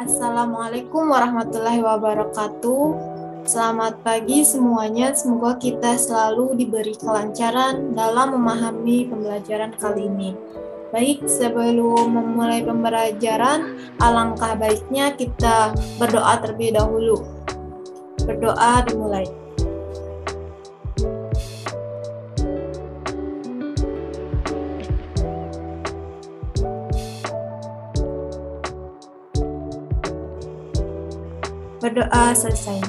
Assalamualaikum warahmatullahi wabarakatuh. Selamat pagi semuanya. Semoga kita selalu diberi kelancaran dalam memahami pembelajaran kali ini. Baik, sebelum memulai pembelajaran, alangkah baiknya kita berdoa terlebih dahulu. Berdoa dimulai. Berdoa selesai.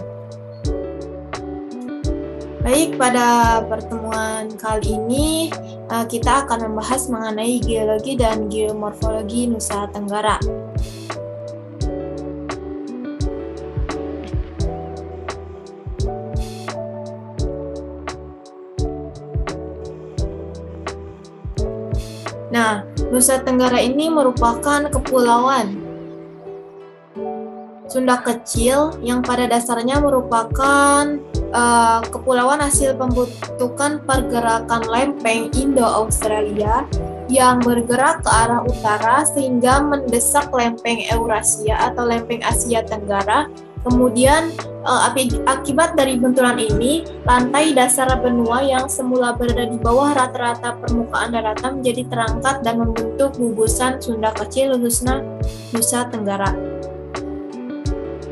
Baik, pada pertemuan kali ini kita akan membahas mengenai geologi dan geomorfologi Nusa Tenggara. Nah, Nusa Tenggara ini merupakan kepulauan Sunda kecil yang pada dasarnya merupakan kepulauan hasil pembentukan pergerakan lempeng Indo-Australia yang bergerak ke arah utara sehingga mendesak lempeng Eurasia atau lempeng Asia Tenggara. Kemudian akibat dari benturan ini, lantai dasar benua yang semula berada di bawah rata-rata permukaan daratan menjadi terangkat dan membentuk gugusan Sunda kecil khususnya Nusa Tenggara.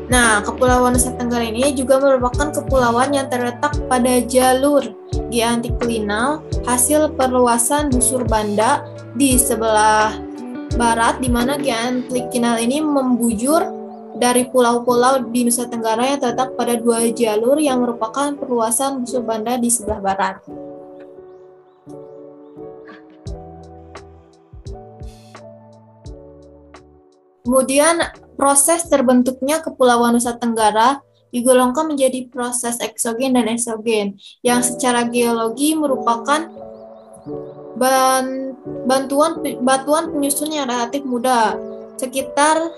Nah, Kepulauan Nusa Tenggara ini juga merupakan kepulauan yang terletak pada jalur geantiklinal hasil perluasan busur Banda di sebelah barat, di mana geantiklinal ini membujur dari pulau-pulau di Nusa Tenggara yang terletak pada dua jalur yang merupakan perluasan busur Banda di sebelah barat. Kemudian proses terbentuknya Kepulauan Nusa Tenggara digolongkan menjadi proses eksogen dan eksogen, yang secara geologi merupakan batuan penyusun yang relatif muda, sekitar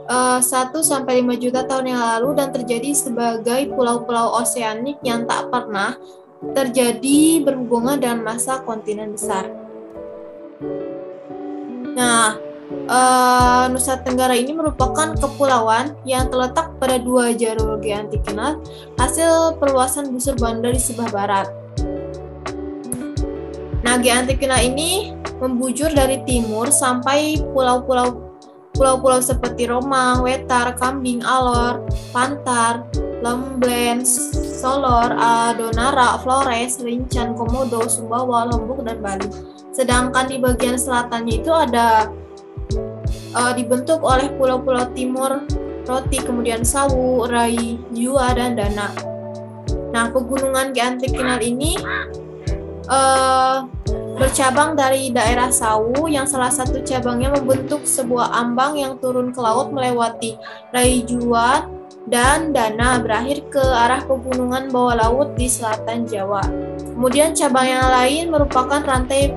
1-5 juta tahun yang lalu, dan terjadi sebagai pulau-pulau oseanik yang tak pernah terjadi berhubungan dengan massa kontinen besar. Nah, Nusa Tenggara ini merupakan kepulauan yang terletak pada dua jalur geantiklinal hasil perluasan busur Banda di sebelah barat. Nah, geantiklinal ini membujur dari timur sampai pulau-pulau seperti Romang, Wetar, Kambing, Alor, Pantar, Lemblens, Solor, Adonara, Flores, Rincan, Komodo, Sumbawa, Lombok, dan Bali. Sedangkan di bagian selatannya itu ada dibentuk oleh pulau-pulau timur Roti, kemudian Sawu, Rai, Jua, dan Dana. Nah, pegunungan geantiklinal ini bercabang dari daerah Sawu, yang salah satu cabangnya membentuk sebuah ambang yang turun ke laut melewati Rai, Jua, dan Dana, berakhir ke arah pegunungan bawah laut di selatan Jawa. Kemudian cabang yang lain merupakan rantai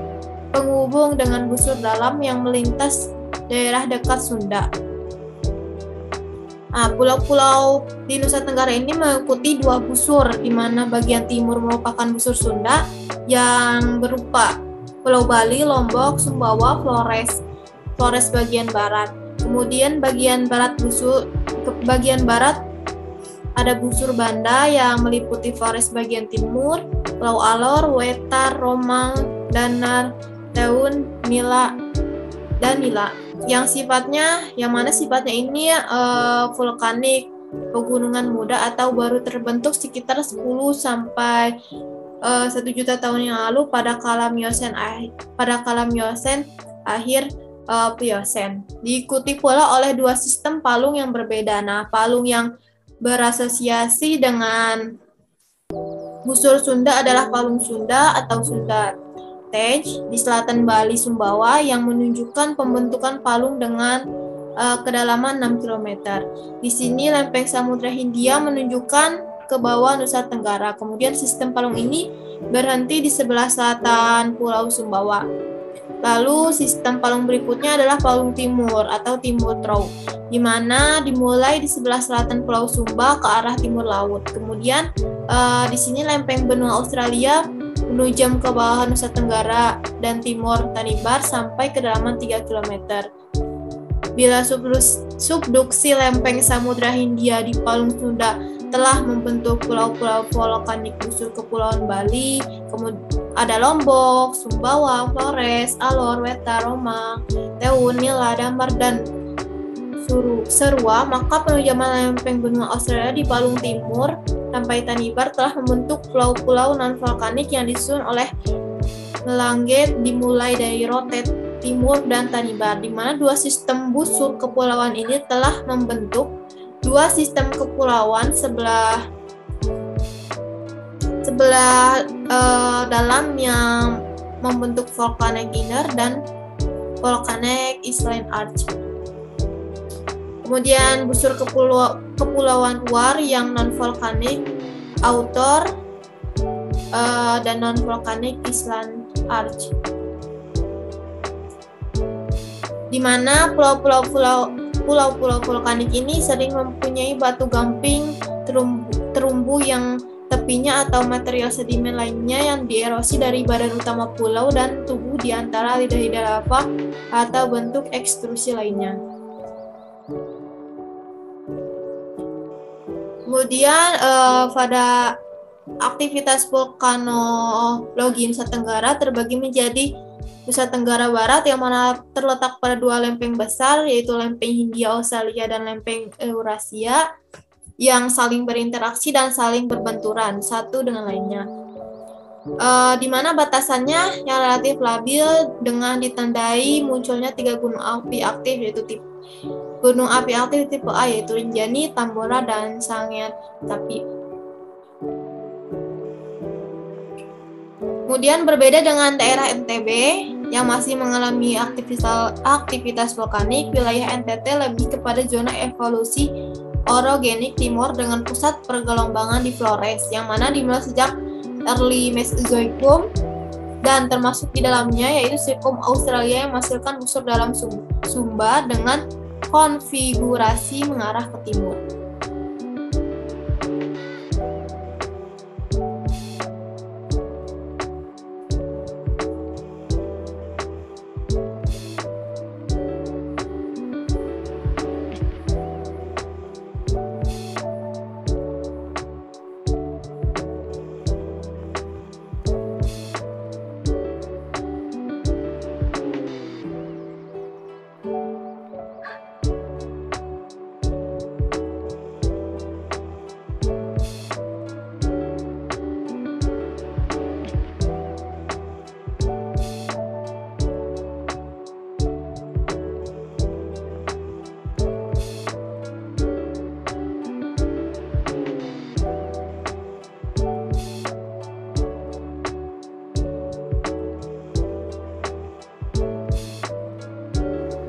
penghubung dengan busur dalam yang melintas daerah dekat Sunda. Nah, pulau-pulau di Nusa Tenggara ini mengikuti dua busur, di mana bagian timur merupakan busur Sunda yang berupa Pulau Bali, Lombok, Sumbawa, Flores bagian barat. Kemudian bagian barat ada busur Banda yang meliputi Flores bagian timur, Pulau Alor, Wetar, Romang, Danar, Daun, Mila, dan Nila. Yang mana sifatnya ini vulkanik, pegunungan muda atau baru terbentuk sekitar 10 sampai 1 juta tahun yang lalu pada kala Miosen akhir Pliocene. Diikuti pula oleh dua sistem palung yang berbeda. Nah, palung yang berasosiasi dengan busur Sunda adalah palung Sunda atau Sunda Tej di selatan Bali Sumbawa, yang menunjukkan pembentukan palung dengan kedalaman 6 km. Di sini lempeng Samudra Hindia menunjukkan ke bawah Nusa Tenggara. Kemudian sistem palung ini berhenti di sebelah selatan Pulau Sumbawa. Lalu sistem palung berikutnya adalah palung timur atau Timur Trow, di mana dimulai di sebelah selatan Pulau Sumba ke arah timur laut. Kemudian di sini lempeng benua Australia menujam ke bawah Nusa Tenggara dan timur Tanimbar sampai kedalaman 3 km. Bila subduksi lempeng Samudra Hindia di Palung Sunda telah membentuk pulau-pulau volkanik busur Kepulauan Bali, kemudian ada Lombok, Sumbawa, Flores, Alor, Wetar, Romang, Teun, Nila, Damar, dan Serua, maka penujaman lempeng benua Australia di Palung Timur sampai Tanimbar telah membentuk pulau-pulau non-volkanik yang disusun oleh Langit dimulai dari Rote Timur dan Tanimbar, di mana dua sistem busur kepulauan ini telah membentuk dua sistem kepulauan sebelah dalam yang membentuk volcanic inner dan volcanic island arch. Kemudian busur kepulauan luar yang non-volcanic outer dan non-volcanic island arch, di mana pulau-pulau vulkanik ini sering mempunyai batu gamping terumbu yang tepinya atau material sedimen lainnya yang dierosi dari badan utama pulau dan tubuh di antara lidah-lidah lava atau bentuk ekstrusi lainnya. Kemudian pada aktivitas vulkanologi Nusa Tenggara terbagi menjadi Nusa Tenggara Barat yang mana terletak pada dua lempeng besar, yaitu lempeng Hindia Australia dan lempeng Eurasia, yang saling berinteraksi dan saling berbenturan satu dengan lainnya. Di mana batasannya yang relatif labil dengan ditandai munculnya 3 gunung api aktif, yaitu gunung api aktif tipe A, yaitu Rinjani, Tambora, dan Sangiat Tapi. Kemudian berbeda dengan daerah NTB yang masih mengalami aktivitas vulkanik, wilayah NTT lebih kepada zona evolusi orogenik timur dengan pusat pergelombangan di Flores, yang mana dimulai sejak early Mesozoikum dan termasuk di dalamnya yaitu Sirkum Australia yang menghasilkan busur dalam sumba dengan konfigurasi mengarah ke timur.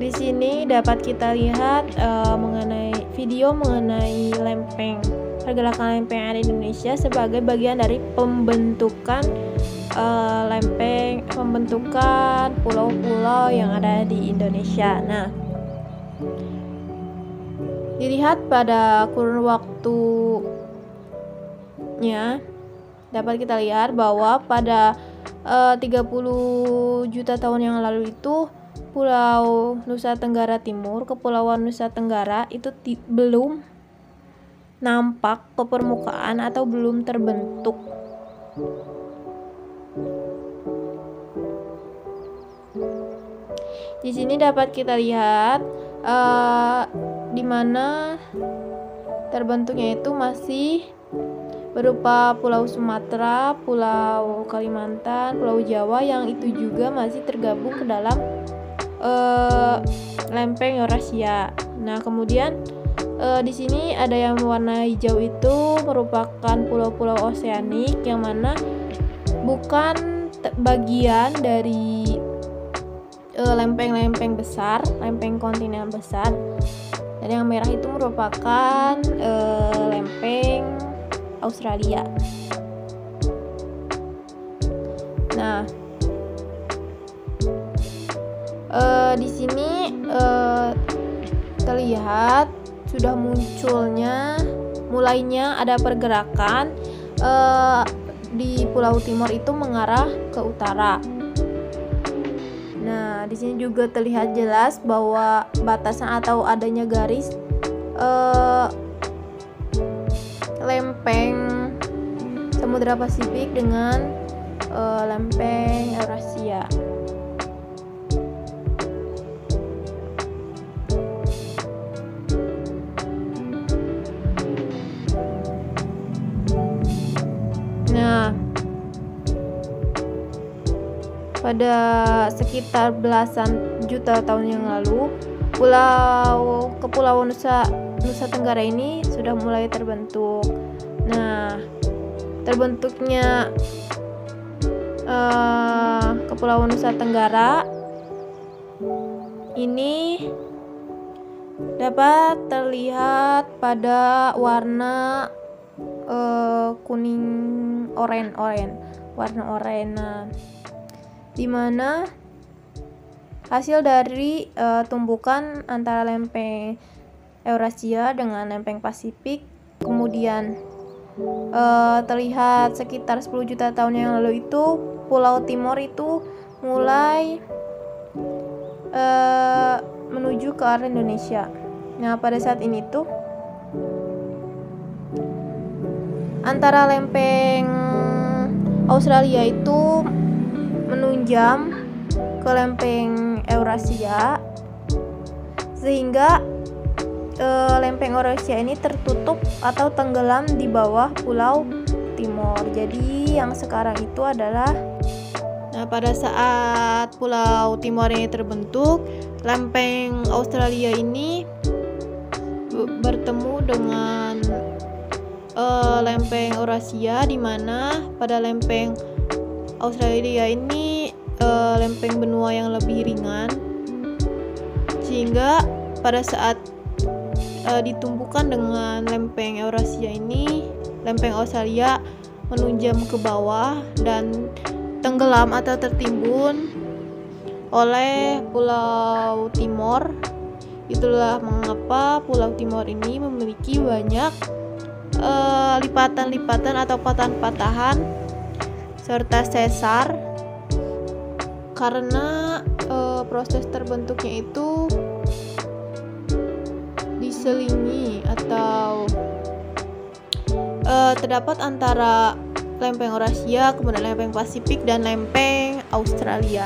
Di sini dapat kita lihat mengenai pergerakan lempeng yang ada di Indonesia sebagai bagian dari pembentukan pulau-pulau yang ada di Indonesia. Nah, dilihat pada kurun waktunya dapat kita lihat bahwa pada 30 juta tahun yang lalu itu Pulau Nusa Tenggara Timur, Kepulauan Nusa Tenggara itu belum nampak ke permukaan atau belum terbentuk. Di sini dapat kita lihat di mana terbentuknya itu masih berupa Pulau Sumatera, Pulau Kalimantan, Pulau Jawa yang itu juga masih tergabung ke dalam lempeng Eurasia. Nah, kemudian di sini ada yang warna hijau itu merupakan pulau-pulau oseanik yang mana bukan bagian dari lempeng-lempeng besar, lempeng kontinen besar. Dan yang merah itu merupakan lempeng Australia. Nah, di sini terlihat sudah mulainya ada pergerakan di Pulau Timor itu mengarah ke utara. Nah, di sini juga terlihat jelas bahwa batasan atau adanya garis lempeng Samudra Pasifik dengan lempeng Eurasia. Nah, pada sekitar belasan juta tahun yang lalu, Kepulauan Nusa Tenggara ini sudah mulai terbentuk. Nah, terbentuknya Kepulauan Nusa Tenggara ini dapat terlihat pada warna kuning warna oranye, di mana hasil dari tumbukan antara lempeng Eurasia dengan lempeng Pasifik, kemudian terlihat sekitar 10 juta tahun yang lalu itu Pulau Timor itu mulai menuju ke arah Indonesia. Nah, pada saat ini tuh antara lempeng Australia itu menunjam ke lempeng Eurasia, sehingga lempeng Eurasia ini tertutup atau tenggelam di bawah Pulau Timor. Jadi yang sekarang itu adalah, nah, pada saat Pulau Timor ini terbentuk, lempeng Australia ini bertemu dengan lempeng Eurasia, di mana pada lempeng Australia ini lempeng benua yang lebih ringan, sehingga pada saat ditumbuhkan dengan lempeng Eurasia ini, lempeng Australia menunjam ke bawah dan tenggelam atau tertimbun oleh Pulau Timor. Itulah mengapa Pulau Timor ini memiliki banyak lipatan-lipatan atau patahan-patahan serta sesar, karena proses terbentuknya itu diselingi atau terdapat antara lempeng Eurasia, kemudian lempeng Pasifik, dan lempeng Australia.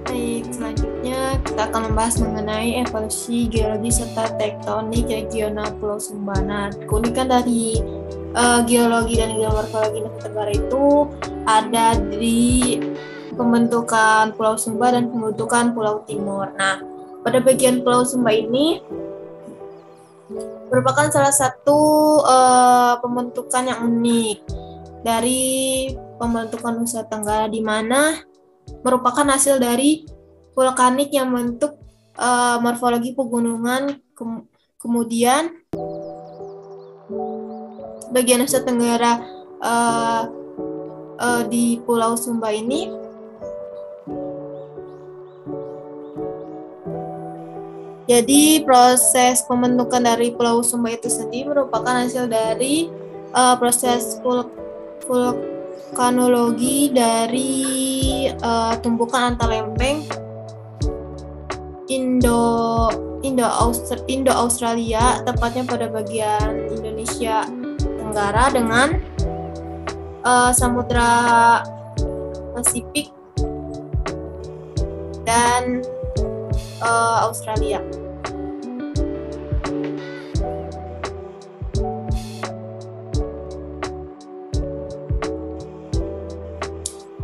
Baik, selanjutnya kita akan membahas mengenai evolusi geologi serta tektonik regional Pulau Sumba. Nah, keunikan dari geologi dan geomorfologi Nusa Tenggara itu ada di pembentukan Pulau Sumba dan pembentukan Pulau Timor. Nah, pada bagian Pulau Sumba ini merupakan salah satu pembentukan yang unik dari pembentukan Nusa Tenggara, di mana merupakan hasil dari vulkanik yang membentuk morfologi pegunungan. Kemudian bagian Nusa Tenggara di Pulau Sumba ini jadi proses pembentukan dari Pulau Sumba itu sendiri merupakan hasil dari proses vulkanologi dari tumbukan antar lempeng Indo-Australia, tepatnya pada bagian Indonesia Tenggara dengan Samudra Pasifik dan Australia.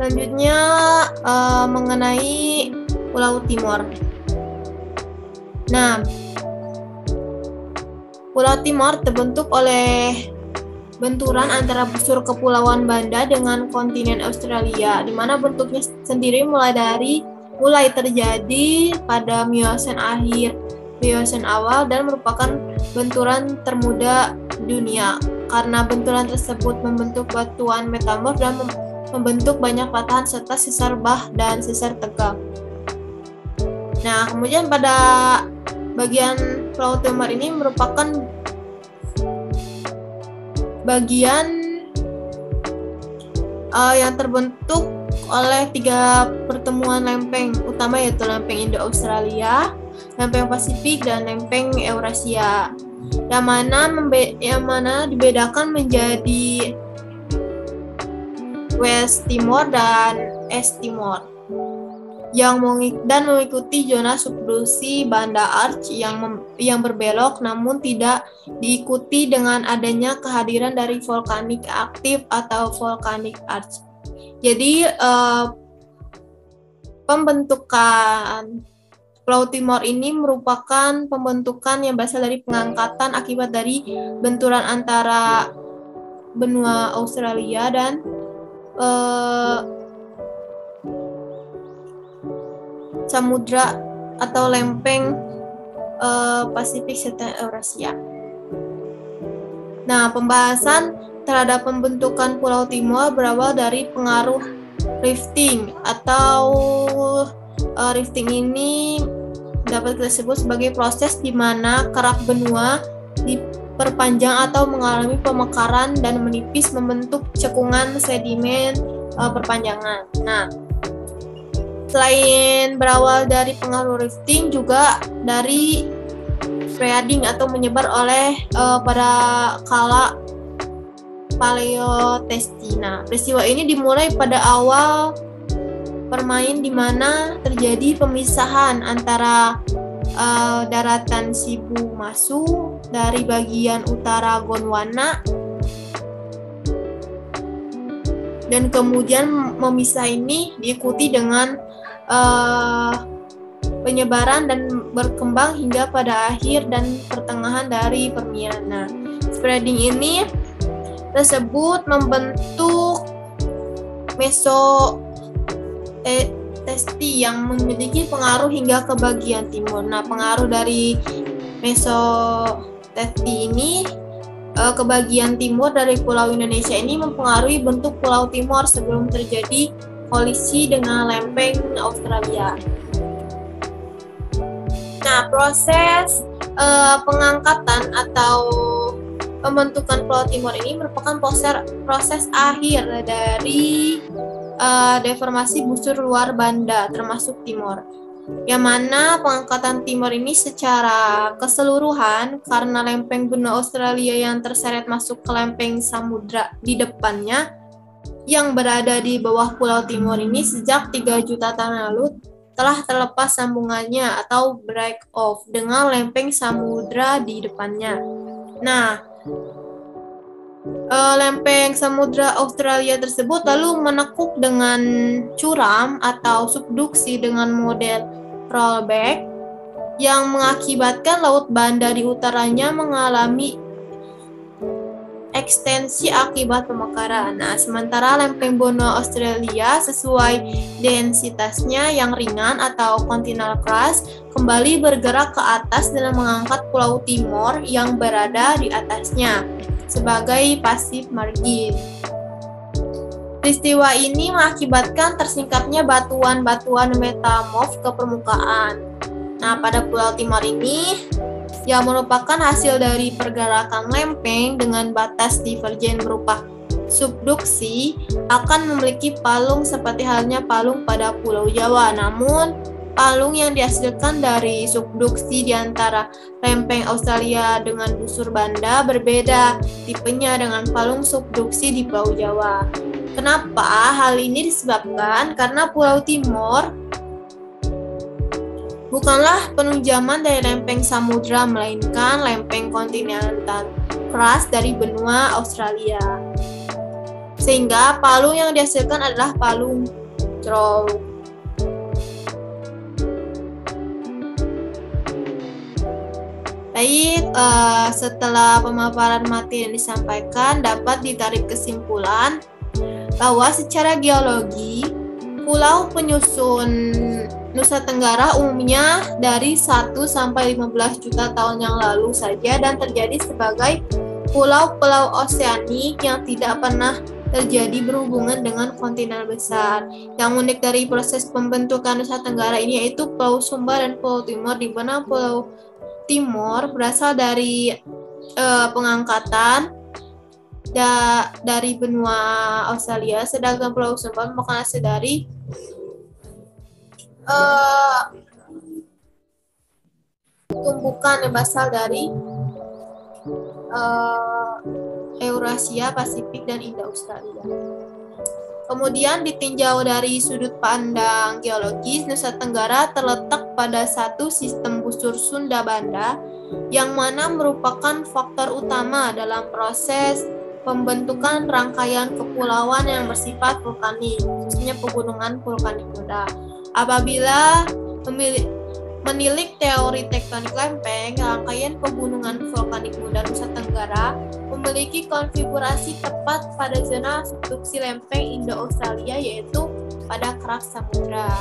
Selanjutnya mengenai Pulau Timor. Nah, Pulau Timor terbentuk oleh benturan antara busur Kepulauan Banda dengan kontinen Australia, di mana bentuknya sendiri mulai terjadi pada Miocene akhir, Miocene awal, dan merupakan benturan termuda dunia. Karena benturan tersebut membentuk batuan metamorf dan membentuk banyak patahan serta sesar bah dan sesar tegak. Nah, kemudian pada bagian Pulau Timor ini merupakan bagian yang terbentuk oleh 3 pertemuan lempeng utama, yaitu lempeng Indo-Australia, lempeng Pasifik, dan lempeng Eurasia, yang mana dibedakan menjadi West Timor dan East Timor, yang mengikuti zona subduksi Banda Aceh yang berbelok, namun tidak diikuti dengan adanya kehadiran dari vulkanik aktif atau vulkanik arch. Jadi pembentukan Pulau Timor ini merupakan pembentukan yang berasal dari pengangkatan akibat dari benturan antara benua Australia dan samudra atau lempeng Pasifik serta Eurasia. Nah, pembahasan terhadap pembentukan Pulau Timor berawal dari pengaruh rifting rifting ini dapat kita sebut sebagai proses di mana kerak benua diperpanjang atau mengalami pemekaran dan menipis membentuk cekungan sedimen perpanjangan. Nah, selain berawal dari pengaruh rifting, juga dari spreading atau menyebar oleh pada kala Paleotestina. Peristiwa ini dimulai pada awal permain di mana terjadi pemisahan antara daratan Sibu Masu dari bagian utara Gondwana, dan kemudian memisah ini diikuti dengan penyebaran dan berkembang hingga pada akhir dan pertengahan dari Permian. Nah, spreading ini tersebut membentuk mesotesti yang memiliki pengaruh hingga ke bagian timur. Nah, pengaruh dari mesotesti ini ke bagian timur dari Pulau Indonesia ini mempengaruhi bentuk Pulau Timor sebelum terjadi kolisi dengan lempeng Australia. Nah, proses pengangkatan atau pembentukan Pulau Timor ini merupakan proses akhir dari deformasi busur luar Banda termasuk Timor, yang mana pengangkatan Timor ini secara keseluruhan karena lempeng benua Australia yang terseret masuk ke lempeng samudra di depannya yang berada di bawah Pulau Timor ini sejak 3 juta tahun lalu telah terlepas sambungannya atau break off dengan lempeng samudra di depannya. Nah, lempeng samudra Australia tersebut lalu menekuk dengan curam atau subduksi dengan model rollback yang mengakibatkan laut Banda di utaranya mengalami ekstensi akibat pemekaran. Nah, sementara lempeng benua Australia sesuai densitasnya yang ringan atau continental crust kembali bergerak ke atas dan mengangkat Pulau Timor yang berada di atasnya sebagai passive margin. Peristiwa ini mengakibatkan tersingkapnya batuan-batuan metamorf ke permukaan. Nah, pada Pulau Timor ini yang merupakan hasil dari pergerakan lempeng dengan batas divergen berupa subduksi akan memiliki palung seperti halnya palung pada Pulau Jawa. Namun, palung yang dihasilkan dari subduksi di antara lempeng Australia dengan busur Banda berbeda tipenya dengan palung subduksi di Pulau Jawa. Kenapa hal ini disebabkan? Karena Pulau Timor bukanlah penunjaman dari lempeng samudra, melainkan lempeng continental crust dari benua Australia. Sehingga palung yang dihasilkan adalah palung trough. Baik, setelah pemaparan materi yang disampaikan, dapat ditarik kesimpulan bahwa secara geologi, pulau penyusun Nusa Tenggara umumnya dari 1 sampai 15 juta tahun yang lalu saja dan terjadi sebagai pulau-pulau oseanik yang tidak pernah terjadi berhubungan dengan kontinen besar. Yang unik dari proses pembentukan Nusa Tenggara ini yaitu Pulau Sumba dan Pulau Timor, di mana Pulau Timor berasal dari pengangkatan dari benua Australia, sedangkan Pulau Sumba merupakan asal dari tumbukan yang berasal dari Eurasia, Pasifik, dan Indo-Australia. Kemudian ditinjau dari sudut pandang geologis, Nusa Tenggara terletak pada satu sistem busur Sunda Banda yang mana merupakan faktor utama dalam proses pembentukan rangkaian kepulauan yang bersifat vulkanik, khususnya pegunungan vulkanik muda. Apabila menilik teori tektonik lempeng, rangkaian pegunungan vulkanik muda Nusa Tenggara memiliki konfigurasi tepat pada zona subduksi lempeng Indo-Australia, yaitu pada kerak samudra.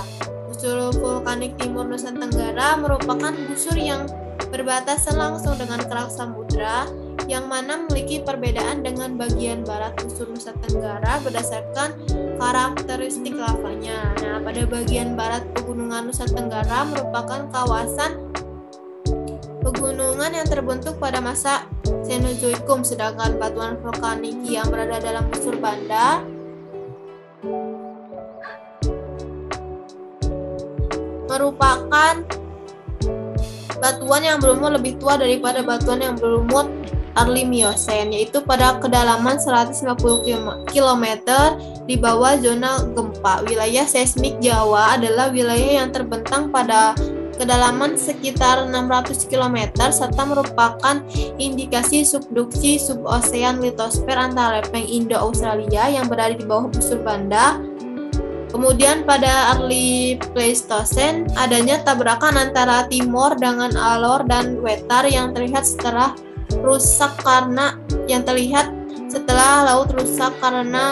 Busur vulkanik timur Nusa Tenggara merupakan busur yang berbatasan langsung dengan kerak samudra, yang mana memiliki perbedaan dengan bagian barat busur Nusa Tenggara berdasarkan karakteristik lavanya. Nah, pada bagian barat pegunungan Nusa Tenggara merupakan kawasan pegunungan yang terbentuk pada masa Cenozoikum, sedangkan batuan vulkanik yang berada dalam busur Banda merupakan batuan yang berumur lebih tua daripada batuan yang berumur early Miocene, yaitu pada kedalaman 150 km di bawah zona gempa. Wilayah seismik Jawa adalah wilayah yang terbentang pada kedalaman sekitar 600 km serta merupakan indikasi subduksi subosean litosfer antara lempeng Indo-Australia yang berada di bawah busur Banda. Kemudian pada early Pleistocene adanya tabrakan antara Timor dengan Alor dan Wetar yang terlihat setelah laut rusak karena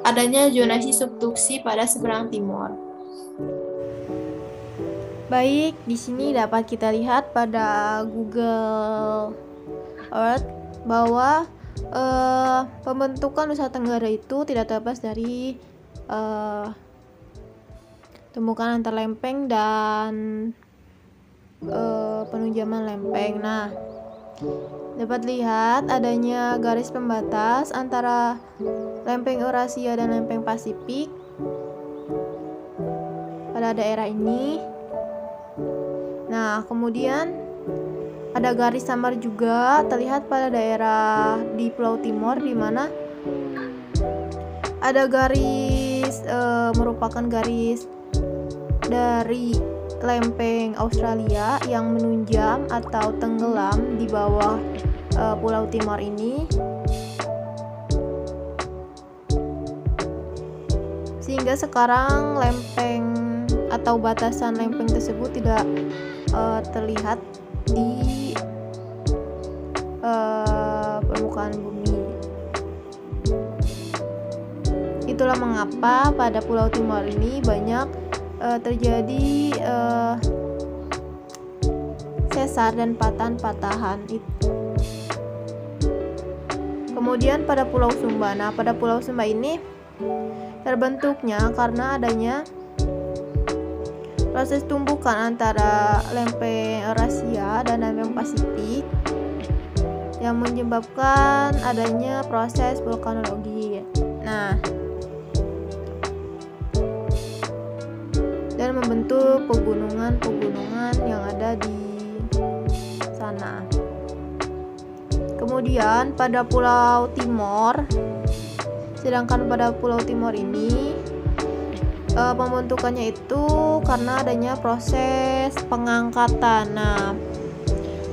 adanya zonasi subduksi pada seberang timur. Baik, di sini dapat kita lihat pada Google Earth bahwa pembentukan Nusa Tenggara itu tidak terlepas dari tumbukan antar lempeng dan penunjaman lempeng. Nah, dapat lihat adanya garis pembatas antara lempeng Eurasia dan lempeng Pasifik pada daerah ini. Nah, kemudian ada garis samar juga terlihat pada daerah di Pulau Timor, di mana ada garis merupakan garis dari lempeng Australia yang menunjam atau tenggelam di bawah Pulau Timor ini, sehingga sekarang lempeng atau batasan lempeng tersebut tidak terlihat di permukaan bumi. Itulah mengapa pada Pulau Timor ini banyak terjadi sesar dan patahan-patahan. Kemudian pada Pulau Sumba. Nah, pada Pulau Sumba ini terbentuknya karena adanya proses tumbukan antara lempeng Eurasia dan lempeng Pasifik yang menyebabkan adanya proses vulkanologi. Nah, dan membentuk pegunungan-pegunungan yang ada di sana. Kemudian pada Pulau Timor, sedangkan pada Pulau Timor ini pembentukannya itu karena adanya proses pengangkatan. Nah,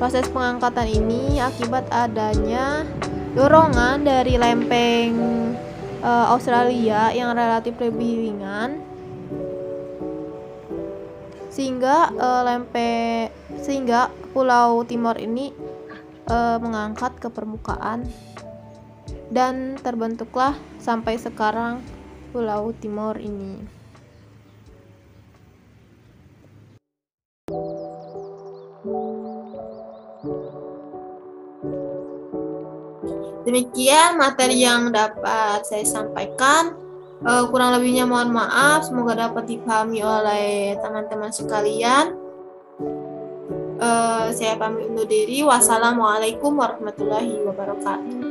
proses pengangkatan ini akibat adanya dorongan dari lempeng Australia yang relatif lebih ringan, sehingga Pulau Timor ini mengangkat ke permukaan dan terbentuklah sampai sekarang Pulau Timor ini. Demikian materi yang dapat saya sampaikan. Kurang lebihnya mohon maaf. Semoga dapat dipahami oleh teman-teman sekalian. Saya pamit undur diri. Wassalamualaikum warahmatullahi wabarakatuh.